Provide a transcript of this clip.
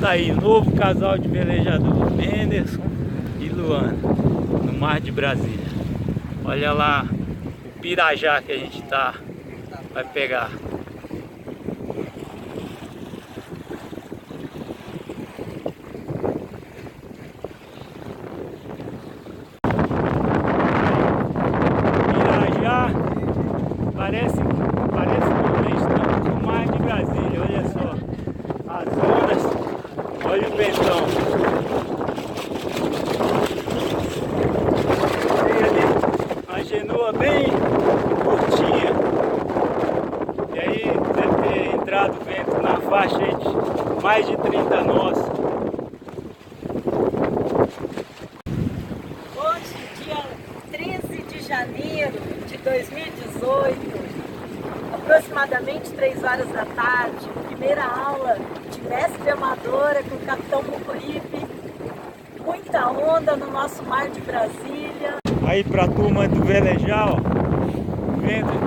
Tá aí, novo casal de velejador, Menderson e Luana, no mar de Brasília. Olha lá o pirajá que a gente vai pegar. Pirajá, parece que nós estamos no mar de Brasília, olha só. As ondas. Olha o ventão. A genoa bem curtinha. E aí deve ter entrado vento na faixa aí de mais de 30 nós. Hoje, dia 13 de janeiro de 2018, aproximadamente 3 horas da tarde, primeira aula de mestre amadora com o capitão Mucuripe. Muita onda no nosso mar de Brasília. Aí pra turma do velejar, ó, vento